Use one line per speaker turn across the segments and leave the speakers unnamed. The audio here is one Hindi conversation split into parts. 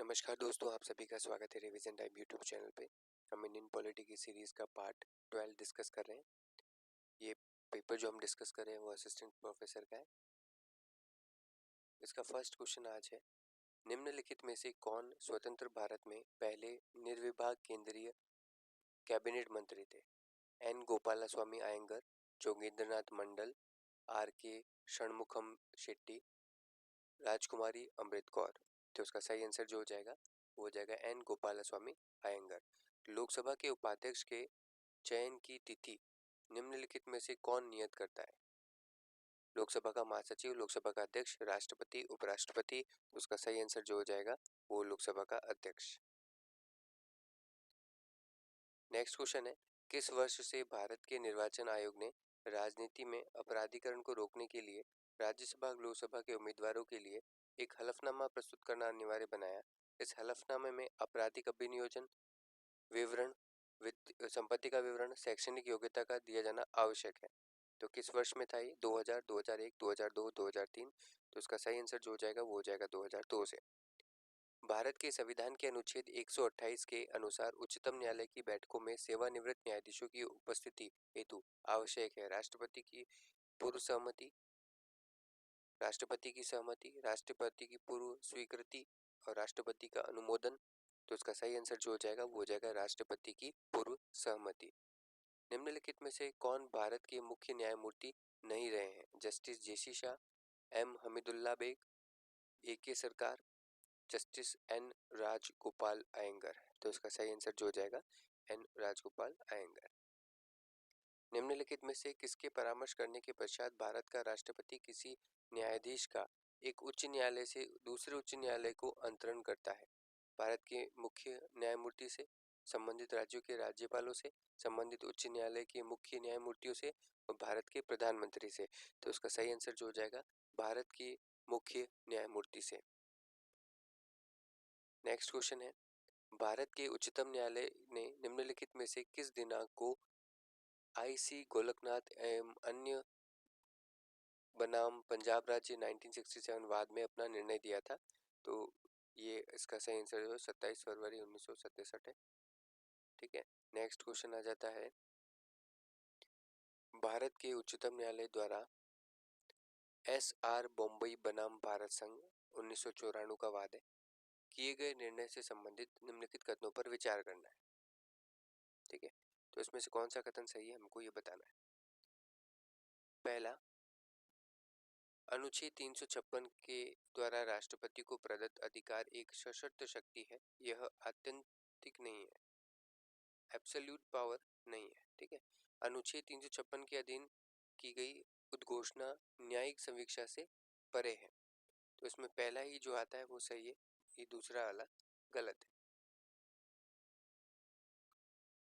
नमस्कार दोस्तों, आप सभी का स्वागत है रिवीजन टाइम यूट्यूब चैनल पे। हम इंडियन पॉलिटी की सीरीज़ का पार्ट 12 डिस्कस कर रहे हैं। ये पेपर जो हम डिस्कस कर रहे हैं वो असिस्टेंट प्रोफेसर का है। इसका फर्स्ट क्वेश्चन आज है, निम्नलिखित में से कौन स्वतंत्र भारत में पहले निर्विभाग केंद्रीय कैबिनेट मंत्री थे? N Gopalaswami Ayyangar, Jogendranath Mandal, R K Shanmukham Shetty, राजकुमारी अमृत कौर। तो उसका सही आंसर जो हो जाएगा वो हो जाएगा एन गोपालास्वामी अयंगर। लोकसभा के उपाध्यक्ष के चयन की तिथि निम्नलिखित में से कौन नियत करता है? लोकसभा का महासचिव, लोकसभा का अध्यक्ष, राष्ट्रपति, उपराष्ट्रपति। उसका सही आंसर जो हो जाएगा वो लोकसभा का अध्यक्ष। नेक्स्ट क्वेश्चन है, किस वर्ष से भारत के निर्वाचन आयोग ने राजनीति में अपराधीकरण को रोकने के लिए राज्यसभा लोकसभा के उम्मीदवारों के लिए एक हलफनामा प्रस्तुत करना अनिवार्य बनाया? इस हलफनामे में आपराधिक अभिनियोजन विवरण, संपत्ति का विवरण, शैक्षणिक योग्यता का दिया जाना आवश्यक है। तो किस वर्ष में था ये? 2000, 2001, 2002, 2003। तो उसका सही आंसर जो हो जाएगा वो हो जाएगा 2002 से। भारत के संविधान के अनुच्छेद 128 के अनुसार उच्चतम न्यायालय की बैठकों में सेवानिवृत्त न्यायाधीशों की उपस्थिति हेतु आवश्यक है राष्ट्रपति की पूर्व सहमति, राष्ट्रपति की सहमति, राष्ट्रपति की पूर्व स्वीकृति और राष्ट्रपति का अनुमोदन। तो उसका सही आंसर जो हो जाएगा वो हो जाएगा राष्ट्रपति की पूर्व सहमति। निम्नलिखित में से कौन भारत के मुख्य न्यायमूर्ति नहीं रहे हैं? जस्टिस जेसी शाह, एम हमीदुल्ला बेग, ए के सरकार, जस्टिस एन राजगोपाल अयंगर। तो इसका सही आंसर जो हो जाएगा एन राजगोपाल अयंगर। निम्नलिखित में से किसके परामर्श करने के पश्चात भारत का राष्ट्रपति किसी न्यायाधीश का एक उच्च न्यायालय से दूसरे उच्च न्यायालय को अंतरण करता है? भारत के मुख्य न्यायमूर्ति से, संबंधित राज्यों के राज्यपालों से, संबंधित उच्च न्यायालय के मुख्य न्यायमूर्तियों से और भारत के प्रधानमंत्री से। तो उसका सही आंसर जो हो जाएगा भारत के मुख्य न्यायमूर्ति से। नेक्स्ट क्वेश्चन है, भारत के उच्चतम न्यायालय ने निम्नलिखित में से किस दिनांक को आईसी गोलकनाथ एवं अन्य बनाम पंजाब राज्य 1967 वाद में अपना निर्णय दिया था? तो ये इसका सही आंसर जो 27 फरवरी 1967 है। ठीक है, नेक्स्ट क्वेश्चन आ जाता है, भारत के उच्चतम न्यायालय द्वारा एसआर बॉम्बई बनाम भारत संघ 1994 का वाद है, किए गए निर्णय से संबंधित निम्नलिखित कथनों पर विचार करना है। ठीक है, तो इसमें से कौन सा कथन सही है हमको ये बताना है। पहला, अनुच्छेद 356 के द्वारा राष्ट्रपति को प्रदत्त अधिकार एक सशर्त शक्ति है, यह आत्यंतिक नहीं है, एब्सोल्यूट पावर नहीं है। ठीक है, अनुच्छेद 356 के अधीन की गई उद्घोषणा न्यायिक समीक्षा से परे है। तो इसमें पहला ही जो आता है वो सही है, ये दूसरा वाला गलत है।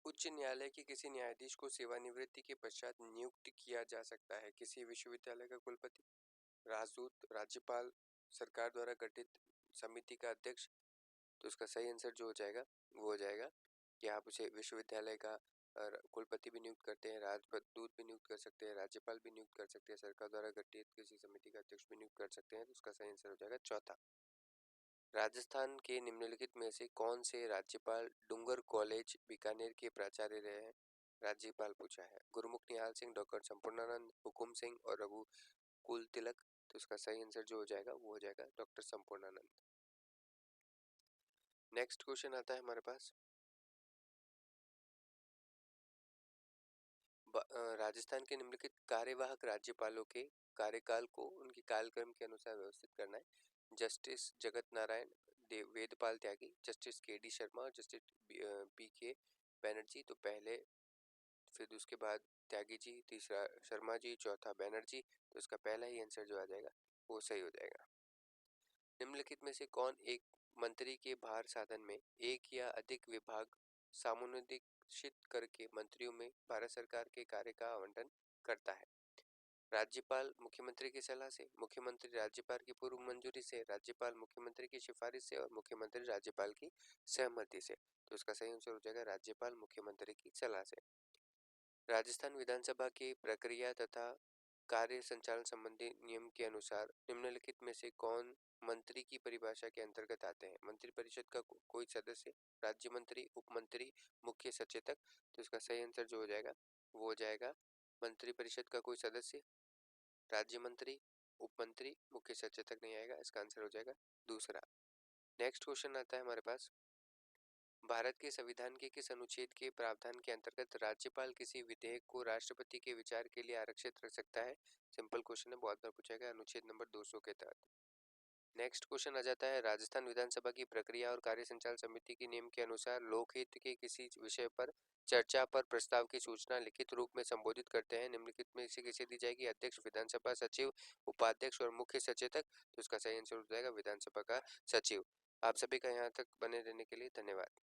उच्च न्यायालय के किसी न्यायाधीश को सेवानिवृत्ति के पश्चात नियुक्त किया जा सकता है? किसी विश्वविद्यालय का कुलपति, राजदूत, राज्यपाल, सरकार द्वारा गठित समिति का अध्यक्ष। तो उसका सही आंसर जो हो जाएगा वो हो जाएगा कि आप उसे विश्वविद्यालय का कुलपति भी नियुक्त करते हैं, राजदूत भी नियुक्त कर सकते हैं, राज्यपाल भी नियुक्त कर सकते हैं, सरकार द्वारा गठित किसी समिति का अध्यक्ष भी नियुक्त कर सकते हैं। तो उसका सही आंसर हो जाएगा चौथा। राजस्थान के निम्नलिखित में से कौन से राज्यपाल डूंगर कॉलेज बीकानेर के प्राचार्य रहे हैं? राज्यपाल पूछा है, गुरुमुख निहाल सिंह, डॉक्टर संपूर्णानंद, हुकुम सिंह और रघुकुल तिलक। तो इसका सही आंसर जो हो जाएगा वो हो जाएगा डॉक्टर संपूर्णानंद। नेक्स्ट क्वेश्चन आता है हमारे पास, राजस्थान के निम्नलिखित कार्यवाहक राज्यपालों के कार्यकाल को उनके कालक्रम के अनुसार व्यवस्थित करना है। जस्टिस जगत नारायण वेदपाल त्यागी, जस्टिस के डी शर्मा और जस्टिस पी के बैनर्जी। तो पहले, फिर उसके बाद त्यागी जी, तीसरा शर्मा जी, चौथा बैनर्जी। तो इसका पहला ही आंसर जो आ जाएगा वो सही हो जाएगा। निम्नलिखित में से कौन एक मंत्री के भार साधन में एक या अधिक विभाग सामुदायिक करके मंत्रियों में भारत सरकार के कार्य का आवंटन करता है? राज्यपाल मुख्यमंत्री की सलाह से, मुख्यमंत्री राज्यपाल की पूर्व मंजूरी से, राज्यपाल मुख्यमंत्री की सिफारिश से और मुख्यमंत्री राज्यपाल की सहमति से। तो इसका सही आंसर हो जाएगा राज्यपाल मुख्यमंत्री की सलाह से। राजस्थान विधानसभा की प्रक्रिया तथा कार्य संचालन संबंधी नियम के अनुसार निम्नलिखित में से कौन मंत्री की परिभाषा के अंतर्गत आते हैं? मंत्रिपरिषद का कोई सदस्य, राज्य मंत्री, उप मंत्री, मुख्य सचेतक। तो इसका सही आंसर जो हो जाएगा वो हो जाएगा मंत्रिपरिषद का कोई सदस्य, राज्य मंत्री, उप मंत्री, मुख्य सचेतक नहीं आएगा। इसका आंसर हो जाएगा दूसरा। नेक्स्ट क्वेश्चन आता है हमारे पास, भारत के संविधान के किस अनुच्छेद के प्रावधान के अंतर्गत राज्यपाल किसी विधेयक को राष्ट्रपति के विचार के लिए आरक्षित रख सकता है? सिंपल क्वेश्चन है, बहुत बार पूछा गया। अनुच्छेद नंबर 200 के तहत। नेक्स्ट क्वेश्चन आ जाता है, राजस्थान विधानसभा की प्रक्रिया और कार्य संचालन समिति के नियम के अनुसार लोकहित के किसी विषय पर चर्चा पर प्रस्ताव की सूचना लिखित रूप में संबोधित करते हैं निम्नलिखित में से किसे दी जाएगी? अध्यक्ष, विधानसभा सचिव, उपाध्यक्ष और मुख्य सचेतक। तो इसका सही आंसर हो जाएगा विधानसभा का सचिव। आप सभी का यहाँ तक बने रहने के लिए धन्यवाद।